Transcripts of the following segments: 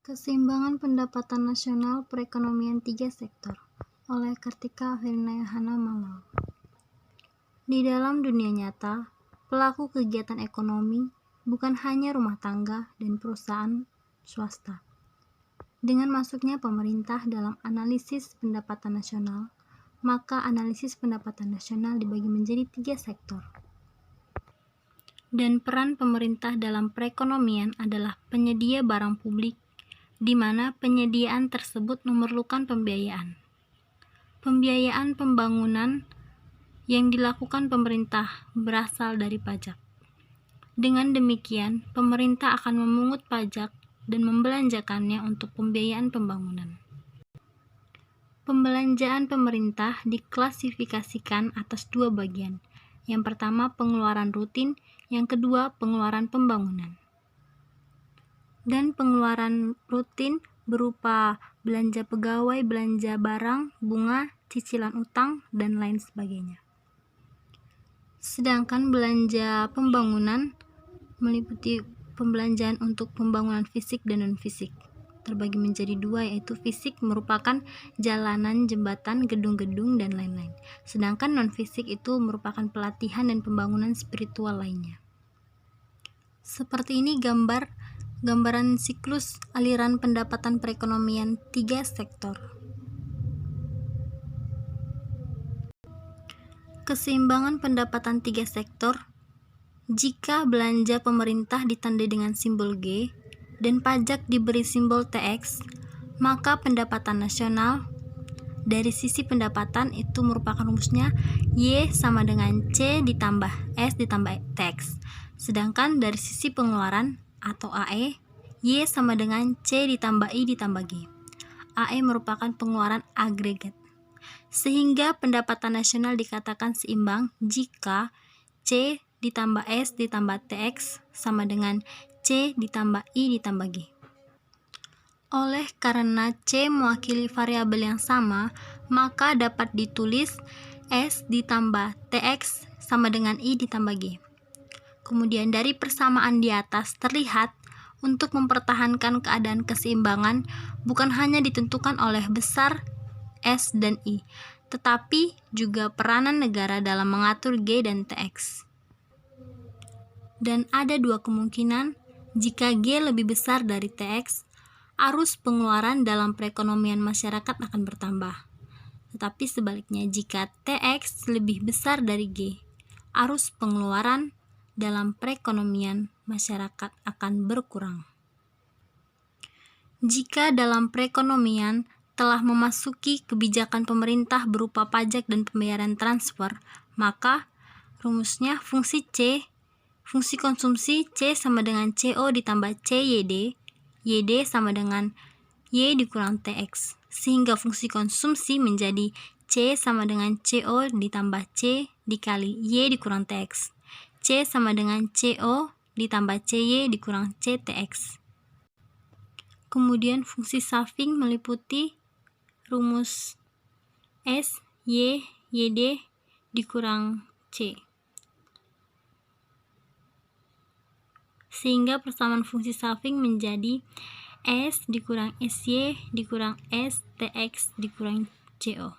Keseimbangan Pendapatan Nasional Perekonomian Tiga Sektor oleh Kartika Wirnayahana Malau. Di dalam dunia nyata, pelaku kegiatan ekonomi bukan hanya rumah tangga dan perusahaan swasta. Dengan masuknya pemerintah dalam analisis pendapatan nasional, maka analisis pendapatan nasional dibagi menjadi tiga sektor. Dan peran pemerintah dalam perekonomian adalah penyedia barang publik, di mana penyediaan tersebut memerlukan pembiayaan. Pembiayaan pembangunan yang dilakukan pemerintah berasal dari pajak. Dengan demikian, pemerintah akan memungut pajak dan membelanjakannya untuk pembiayaan pembangunan. Pembelanjaan pemerintah diklasifikasikan atas dua bagian. Yang pertama, pengeluaran rutin, yang kedua, pengeluaran pembangunan. Dan pengeluaran rutin berupa belanja pegawai, belanja barang, bunga, cicilan utang, dan lain sebagainya. Sedangkan belanja pembangunan meliputi pembelanjaan untuk pembangunan fisik dan non-fisik. Terbagi menjadi dua, yaitu fisik merupakan jalanan, jembatan, gedung-gedung, dan lain-lain. Sedangkan non-fisik itu merupakan pelatihan dan pembangunan spiritual lainnya. Seperti ini gambaran siklus aliran pendapatan perekonomian tiga sektor. Keseimbangan pendapatan tiga sektor. Jika belanja pemerintah ditandai dengan simbol G dan pajak diberi simbol TX, maka pendapatan nasional dari sisi pendapatan itu merupakan rumusnya Y sama dengan C ditambah S ditambah TX. Sedangkan dari sisi pengeluaran atau AE, Y sama dengan C ditambah I ditambah G. AE merupakan pengeluaran agregat. Sehingga pendapatan nasional dikatakan seimbang jika C ditambah S ditambah TX sama dengan C ditambah I ditambah G. Oleh karena C mewakili variabel yang sama, maka dapat ditulis S ditambah TX sama dengan I ditambah G. Kemudian dari persamaan di atas terlihat untuk mempertahankan keadaan keseimbangan bukan hanya ditentukan oleh besar S dan I, tetapi juga peranan negara dalam mengatur G dan TX. Dan ada dua kemungkinan, jika G lebih besar dari TX, arus pengeluaran dalam perekonomian masyarakat akan bertambah. Tetapi sebaliknya, jika TX lebih besar dari G, arus pengeluaran dalam perekonomian masyarakat akan berkurang. Jika dalam perekonomian telah memasuki kebijakan pemerintah berupa pajak dan pembayaran transfer, maka rumusnya fungsi konsumsi C sama dengan CO ditambah CYD, YD sama dengan Y dikurang TX, sehingga fungsi konsumsi menjadi C sama dengan CO ditambah C dikali Y dikurang TX. C sama dengan CO ditambah CY dikurang CTX. Kemudian fungsi saving meliputi rumus S, Y, YD dikurang C. Sehingga persamaan fungsi saving menjadi S dikurang SY dikurang STX dikurang CO.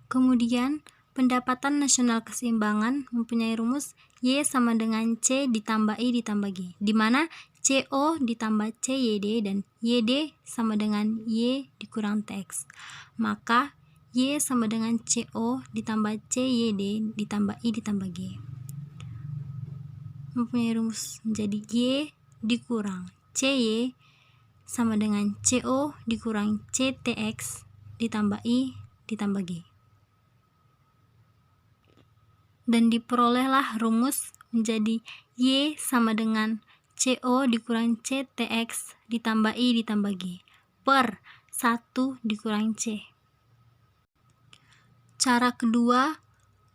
Kemudian pendapatan nasional keseimbangan mempunyai rumus Y sama dengan C ditambah I ditambah G, di mana CO ditambah CYD dan YD sama dengan Y dikurang TX. Maka Y sama dengan CO ditambah CYD ditambah I ditambah G. Mempunyai rumus menjadi Y dikurang CY sama dengan CO dikurang CTX ditambah I ditambah G. Dan diperolehlah rumus menjadi Y sama dengan CO dikurang CTX ditambah I ditambah G per 1 dikurang C. Cara kedua,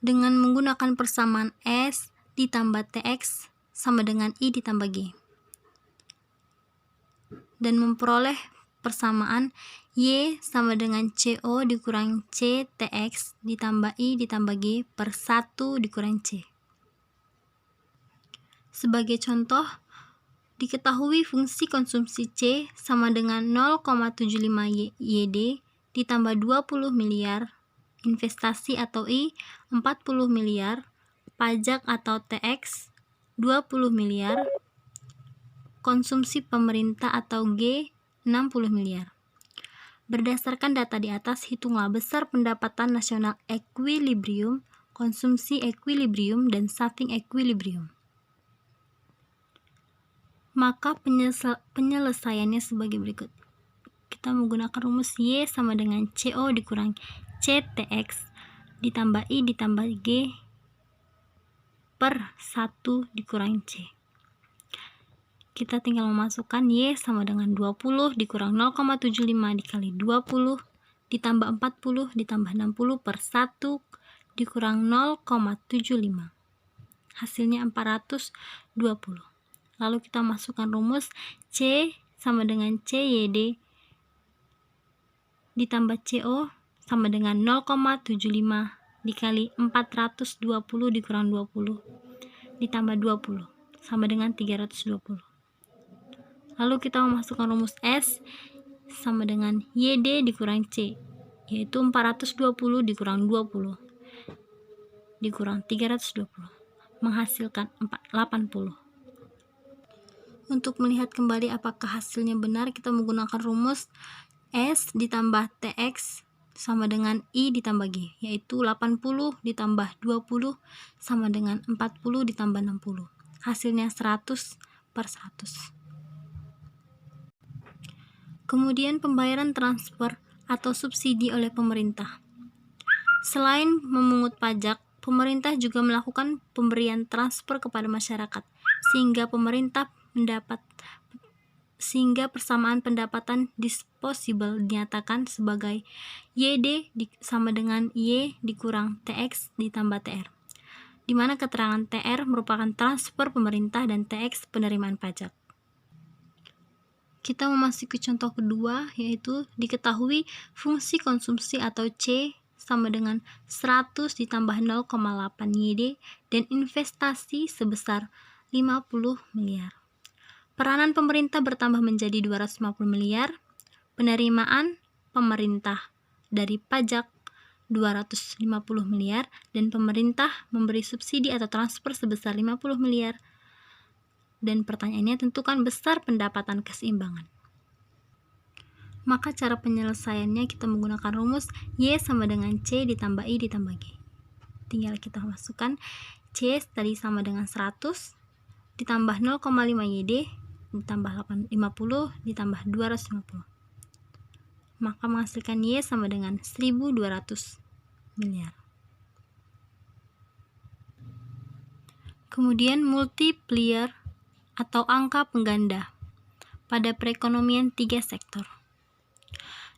dengan menggunakan persamaan S ditambah TX sama dengan I ditambah G. Dan memperoleh persamaan Y sama dengan CO dikurang CTX ditambah I ditambah G per 1 dikurang C. Sebagai contoh, Diketahui fungsi konsumsi C sama dengan 0,75 YD ditambah 20 miliar, investasi atau I 40 miliar, pajak atau TX 20 miliar, konsumsi pemerintah atau G 60 miliar. Berdasarkan data di atas, hitunglah besar pendapatan nasional equilibrium, konsumsi equilibrium, dan saving equilibrium. Maka penyelesaiannya sebagai berikut. Kita menggunakan rumus Y sama dengan CO dikurangi CTX ditambah I ditambah G per 1 dikurangi C. Kita tinggal memasukkan Y sama dengan 20 dikurang 0,75 dikali 20 ditambah 40 ditambah 60 per 1 dikurang 0,75. Hasilnya 420. Lalu kita masukkan rumus C sama dengan CYD ditambah CO sama dengan 0,75 dikali 420 dikurang 20 ditambah 20 sama dengan 320. Lalu kita memasukkan rumus S sama dengan YD dikurang C, yaitu 420 dikurang 20 dikurang 320 menghasilkan 80. Untuk melihat kembali apakah hasilnya benar, kita menggunakan rumus S ditambah TX sama dengan I ditambah G, yaitu 80 ditambah 20 sama dengan 40 ditambah 60. Hasilnya 100 per 100. Kemudian pembayaran transfer atau subsidi oleh pemerintah. Selain memungut pajak, pemerintah juga melakukan pemberian transfer kepada masyarakat, sehingga persamaan pendapatan disposable dinyatakan sebagai YD sama dengan Y dikurang TX ditambah TR, di mana keterangan TR merupakan transfer pemerintah dan TX penerimaan pajak. Kita memasuki contoh kedua, yaitu diketahui fungsi konsumsi atau C sama dengan 100 ditambah 0,8 YD dan investasi sebesar 50 miliar. Peranan pemerintah bertambah menjadi 250 miliar, penerimaan pemerintah dari pajak 250 miliar, dan pemerintah memberi subsidi atau transfer sebesar 50 miliar. Dan pertanyaannya, tentukan besar pendapatan keseimbangan. Maka cara penyelesaiannya kita menggunakan rumus Y sama dengan C ditambah I ditambah G. Tinggal kita masukkan C tadi sama dengan 100 ditambah 0,5 YD ditambah 50 ditambah 250. Maka menghasilkan Y sama dengan 1.200 miliar. Kemudian multiplier atau angka pengganda pada perekonomian 3 sektor.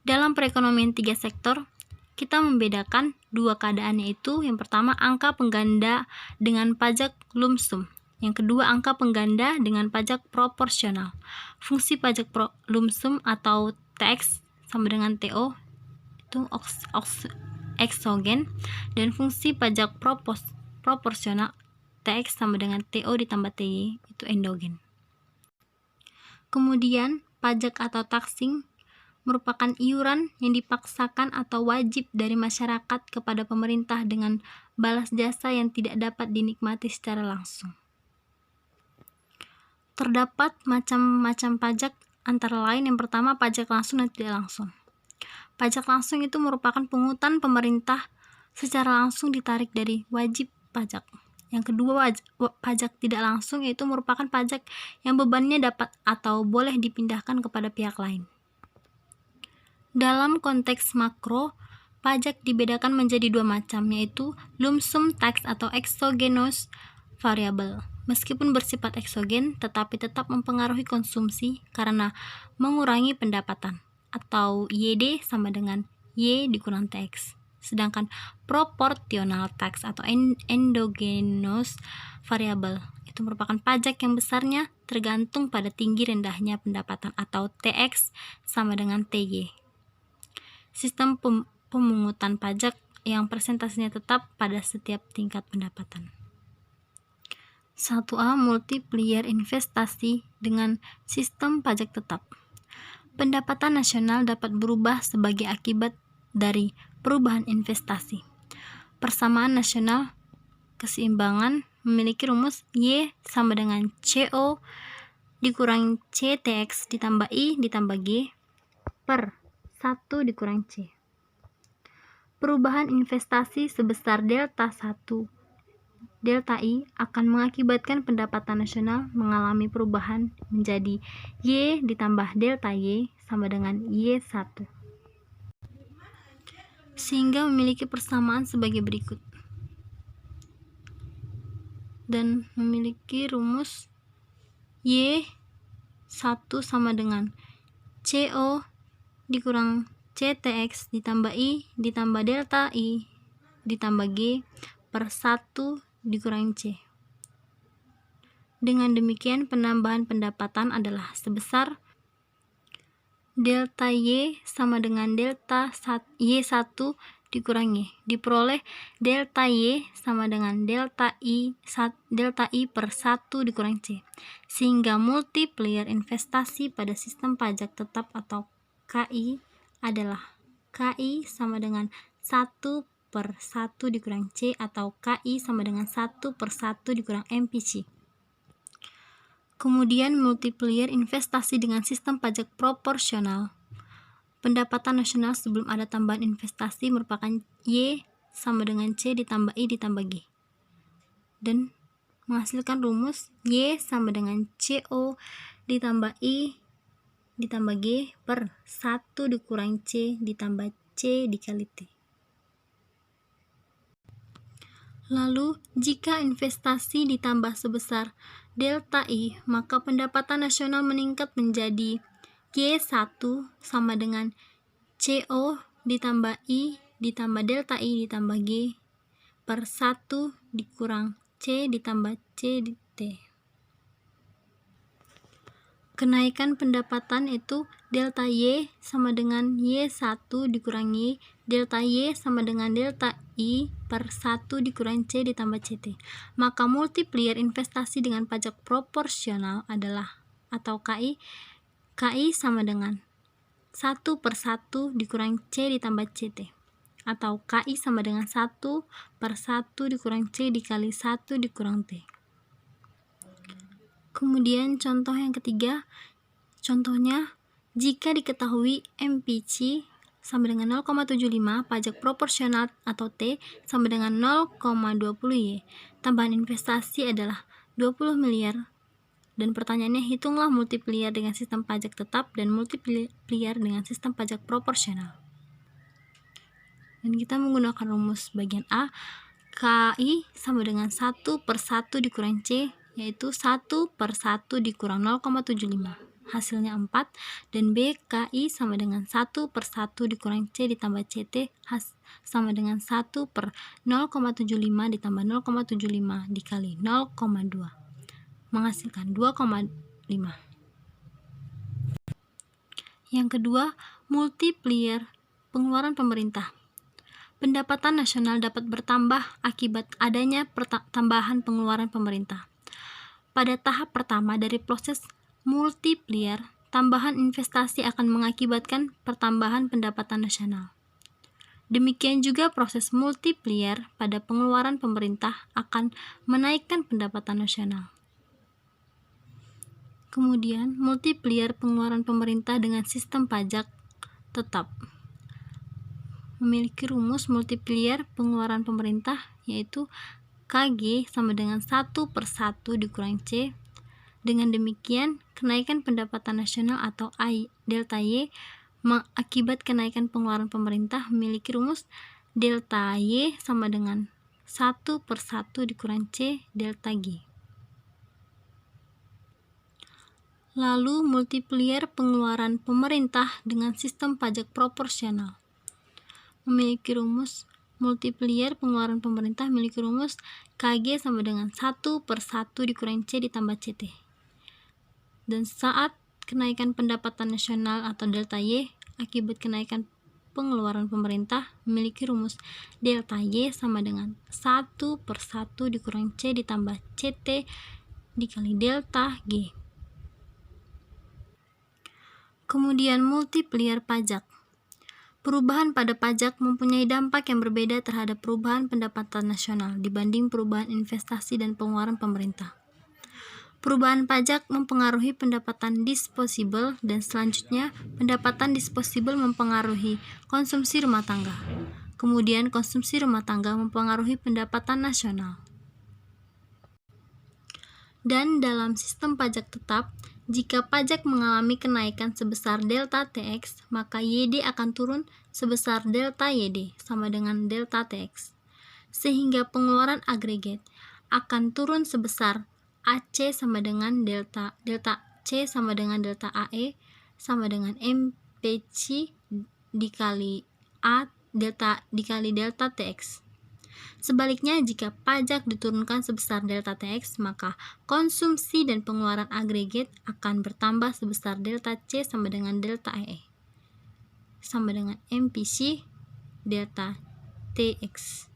Dalam perekonomian 3 sektor, kita membedakan dua keadaan, yaitu yang pertama angka pengganda dengan pajak lump sum. Yang kedua, angka pengganda dengan pajak proporsional. Fungsi pajak lump sum atau TX sama dengan TO itu eksogen, dan fungsi pajak proporsional TX sama dengan TO ditambah TY itu endogen. Kemudian, pajak atau taxing merupakan iuran yang dipaksakan atau wajib dari masyarakat kepada pemerintah dengan balas jasa yang tidak dapat dinikmati secara langsung. Terdapat macam-macam pajak, antara lain yang pertama pajak langsung dan tidak langsung. Pajak langsung itu merupakan pungutan pemerintah secara langsung ditarik dari wajib pajak. Yang kedua, pajak tidak langsung yaitu merupakan pajak yang bebannya dapat atau boleh dipindahkan kepada pihak lain. Dalam konteks makro, pajak dibedakan menjadi dua macam, yaitu lump sum tax atau exogenous variable. Meskipun bersifat eksogen, tetapi tetap mempengaruhi konsumsi karena mengurangi pendapatan, atau YD sama dengan Y dikurang TX. Sedangkan proportional tax atau endogenous variable itu merupakan pajak yang besarnya tergantung pada tinggi rendahnya pendapatan, atau TX sama dengan TY. Sistem pemungutan pajak yang persentasenya tetap pada setiap tingkat pendapatan. 1A. Multiplier investasi dengan sistem pajak tetap. Pendapatan nasional dapat berubah sebagai akibat dari perubahan investasi. Persamaan nasional keseimbangan memiliki rumus Y sama dengan CO dikurangi CTX ditambah I ditambah G per 1 dikurang C. Perubahan investasi sebesar delta 1 delta I akan mengakibatkan pendapatan nasional mengalami perubahan menjadi Y ditambah delta Y sama dengan Y1, sehingga memiliki persamaan sebagai berikut dan memiliki rumus Y1 sama dengan CO dikurang CTX ditambah I ditambah delta I ditambah G per 1 dikurang C. Dengan demikian penambahan pendapatan adalah sebesar delta Y sama dengan delta Y1 dikurang Y. Diperoleh delta Y sama dengan delta I per 1 dikurang C. Sehingga multiplier investasi pada sistem pajak tetap atau KI adalah KI sama dengan 1 per 1 dikurang C atau KI sama dengan 1 per 1 dikurang MPC. Kemudian multiplier investasi dengan sistem pajak proporsional. Pendapatan nasional sebelum ada tambahan investasi merupakan Y sama dengan C ditambah I ditambah G. Dan menghasilkan rumus Y sama dengan CO ditambah I ditambah G per 1 dikurang C ditambah C dikali T. Lalu, jika investasi ditambah sebesar delta I, maka pendapatan nasional meningkat menjadi Y1 sama dengan CO ditambah I ditambah delta I ditambah G per 1 dikurang C ditambah C T. Kenaikan pendapatan itu delta Y sama dengan Y1 dikurangi delta Y sama dengan delta I per 1 dikurang C ditambah CT. Maka multiplier investasi dengan pajak proporsional adalah atau KI sama dengan 1 per 1 dikurang C ditambah CT. Atau KI sama dengan 1 per 1 dikurang C dikali 1 dikurang T. Kemudian contoh yang ketiga, contohnya jika diketahui MPC sama dengan 0,75, pajak proporsional atau T sama dengan 0,20 Y. Tambahan investasi adalah 20 miliar. Dan pertanyaannya, hitunglah multiplier dengan sistem pajak tetap dan multiplier dengan sistem pajak proporsional. Dan kita menggunakan rumus bagian A, KI sama dengan 1 per 1 dikurang C, yaitu 1 per 1 dikurang 0,75. Hasilnya 4. Dan B, KI sama dengan 1 per 1 dikurang C ditambah CT sama dengan 1 per 0,75 ditambah 0,75 dikali 0,2. Menghasilkan 2,5. Yang kedua, multiplier pengeluaran pemerintah. Pendapatan nasional dapat bertambah akibat adanya tambahan pengeluaran pemerintah. Pada tahap pertama dari proses multiplier, tambahan investasi akan mengakibatkan pertambahan pendapatan nasional. Demikian juga proses multiplier pada pengeluaran pemerintah akan menaikkan pendapatan nasional. Kemudian, multiplier pengeluaran pemerintah dengan sistem pajak tetap memiliki rumus multiplier pengeluaran pemerintah, yaitu KG sama dengan 1 per 1 dikurang C. Dengan demikian, kenaikan pendapatan nasional atau I delta Y akibat kenaikan pengeluaran pemerintah memiliki rumus delta Y sama dengan 1 per 1 dikurang C delta G. Lalu multiplier pengeluaran pemerintah dengan sistem pajak proporsional memiliki rumus multiplier pengeluaran pemerintah memiliki rumus KG sama dengan 1 per 1 dikurang C ditambah CT. Dan saat kenaikan pendapatan nasional atau delta Y akibat kenaikan pengeluaran pemerintah memiliki rumus delta Y sama dengan 1/1 dikurang C ditambah CT dikali delta G. Kemudian multiplier pajak. Perubahan pada pajak mempunyai dampak yang berbeda terhadap perubahan pendapatan nasional dibanding perubahan investasi dan pengeluaran pemerintah. Perubahan pajak mempengaruhi pendapatan disposable dan selanjutnya pendapatan disposable mempengaruhi konsumsi rumah tangga. Kemudian konsumsi rumah tangga mempengaruhi pendapatan nasional. Dan dalam sistem pajak tetap, jika pajak mengalami kenaikan sebesar delta TX, maka YD akan turun sebesar delta YD sama dengan delta TX. Sehingga pengeluaran agregat akan turun sebesar AC sama dengan delta C sama dengan delta AE sama dengan MPC dikali A dikali delta TX. Sebaliknya, jika pajak diturunkan sebesar delta TX, maka konsumsi dan pengeluaran agregat akan bertambah sebesar delta C sama dengan delta AE sama dengan MPC delta TX.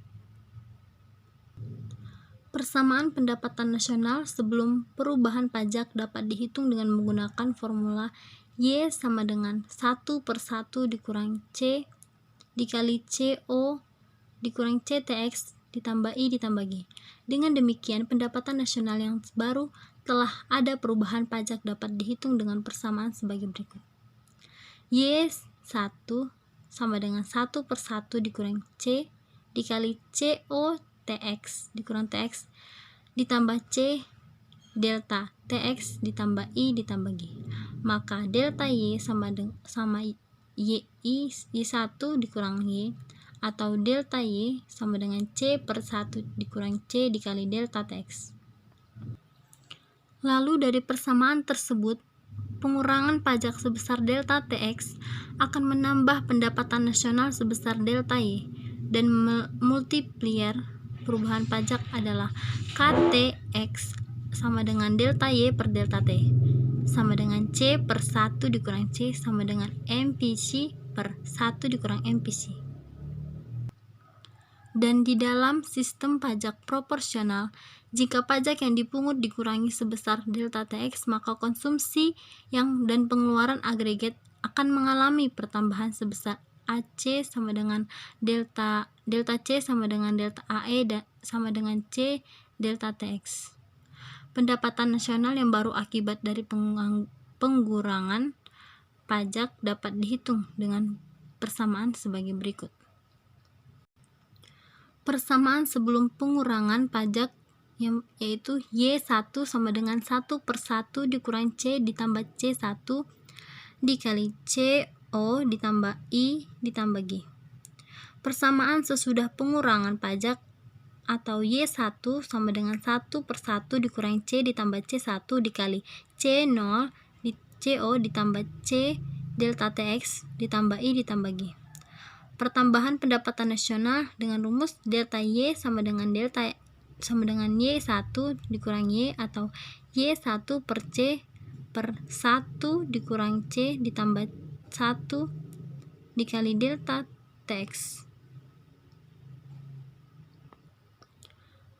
Persamaan pendapatan nasional sebelum perubahan pajak dapat dihitung dengan menggunakan formula Y sama dengan 1/1 dikurang C dikali CO dikurang CTX ditambah I ditambah G. Dengan demikian, pendapatan nasional yang baru telah ada perubahan pajak dapat dihitung dengan persamaan sebagai berikut. Y1 sama dengan 1/1 dikurang C dikali CO TX dikurang TX ditambah C delta TX ditambah I ditambah G. Maka delta Y sama Y1 dikurang Y atau delta Y sama dengan C/1 dikurang C dikali delta TX. Lalu dari persamaan tersebut, pengurangan pajak sebesar delta TX akan menambah pendapatan nasional sebesar delta Y dan multiplier perubahan pajak adalah KTX sama dengan delta Y per delta T sama dengan C/1 dikurang C sama dengan MPC per 1 dikurang MPC. Dan di dalam sistem pajak proporsional, jika pajak yang dipungut dikurangi sebesar delta TX, maka konsumsi dan pengeluaran agregat akan mengalami pertambahan sebesar AC sama dengan delta C sama dengan delta AE sama dengan C delta TX. Pendapatan nasional yang baru akibat dari pengurangan pajak dapat dihitung dengan persamaan sebagai berikut. Persamaan sebelum pengurangan pajak yaitu Y1 sama dengan 1/1 dikurang C ditambah C1 dikali CO ditambah I ditambah G. Persamaan sesudah pengurangan pajak atau Y1 sama dengan 1/1 dikurang C ditambah C1 dikali C0 CO ditambah C delta TX ditambah I ditambah G. Pertambahan pendapatan nasional dengan rumus delta Y sama dengan Y1 dikurang Y atau Y1 per C per 1 dikurang C ditambah 1 dikali delta TX.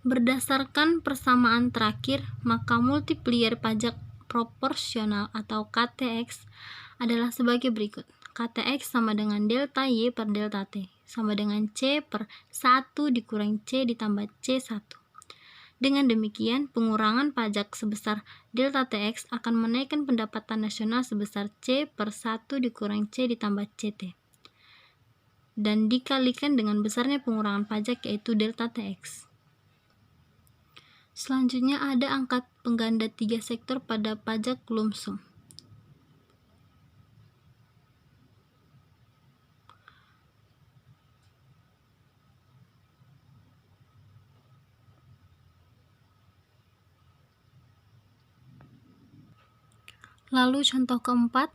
Berdasarkan persamaan terakhir, maka multiplier pajak proporsional atau KTX adalah sebagai berikut. KTX sama dengan delta Y per delta T sama dengan C per 1 dikurang C ditambah C1. Dengan demikian, pengurangan pajak sebesar delta TX akan menaikkan pendapatan nasional sebesar C per 1 dikurang C ditambah CT dan dikalikan dengan besarnya pengurangan pajak yaitu delta TX. Selanjutnya ada angka pengganda 3 sektor pada pajak lump sum. Lalu contoh keempat,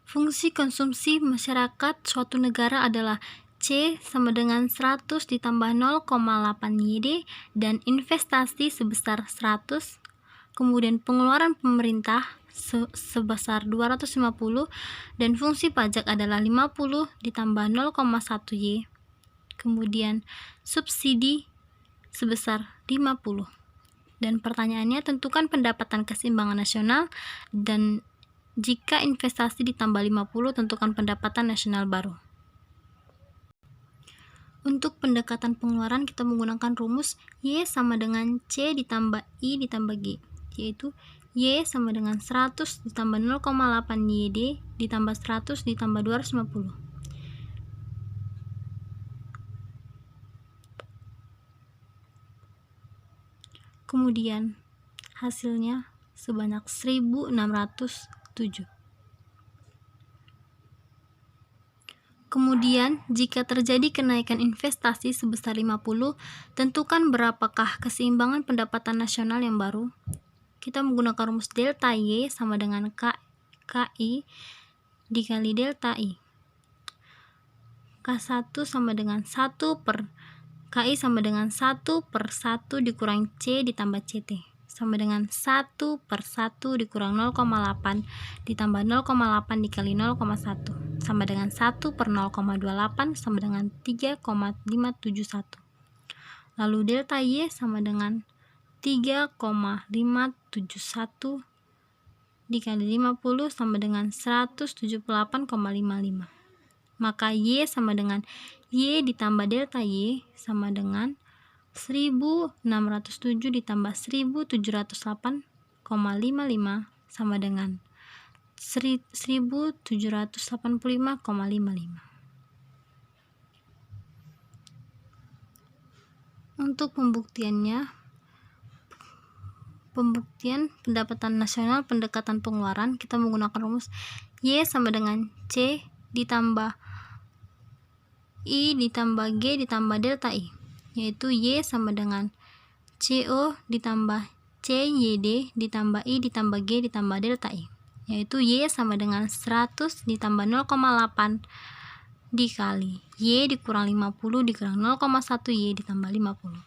fungsi konsumsi masyarakat suatu negara adalah C sama dengan 100 ditambah 0,8 YD dan investasi sebesar 100, kemudian pengeluaran pemerintah sebesar 250 dan fungsi pajak adalah 50 ditambah 0,1 Y, kemudian subsidi sebesar 50. Dan pertanyaannya, tentukan pendapatan keseimbangan nasional, dan jika investasi ditambah 50, tentukan pendapatan nasional baru. Untuk pendekatan pengeluaran kita menggunakan rumus Y sama dengan C ditambah I ditambah G, yaitu Y sama dengan 100 ditambah 0,8 YD ditambah 100 ditambah 250. Kemudian hasilnya sebanyak 1607. Kemudian, jika terjadi kenaikan investasi sebesar 50, tentukan berapakah keseimbangan pendapatan nasional yang baru. Kita menggunakan rumus delta Y sama dengan KI dikali delta I. K1 sama dengan 1 per KI sama dengan 1 per 1 dikurang C ditambah CT, sama dengan 1 per 1 dikurang 0,8 ditambah 0,8 dikali 0,1, sama dengan 1 per 0,28 sama dengan 3,571. Lalu delta Y sama dengan 3,571 dikali 50 sama dengan 178,55. Maka Y sama dengan Y ditambah delta Y sama dengan 1607 ditambah 1708,55 sama dengan 1785,55. Untuk pembuktian pendapatan nasional pendekatan pengeluaran, kita menggunakan rumus Y sama dengan C ditambah I ditambah G ditambah delta I, yaitu Y sama dengan CO ditambah CYD ditambah I ditambah G ditambah delta I, yaitu Y sama dengan 100 ditambah 0,8 dikali Y dikurang 50 dikurang 0,1 Y ditambah 50.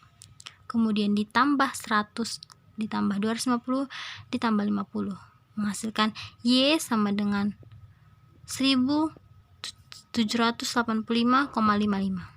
Kemudian ditambah 100 ditambah 250 ditambah 50, menghasilkan Y sama dengan 1785,55.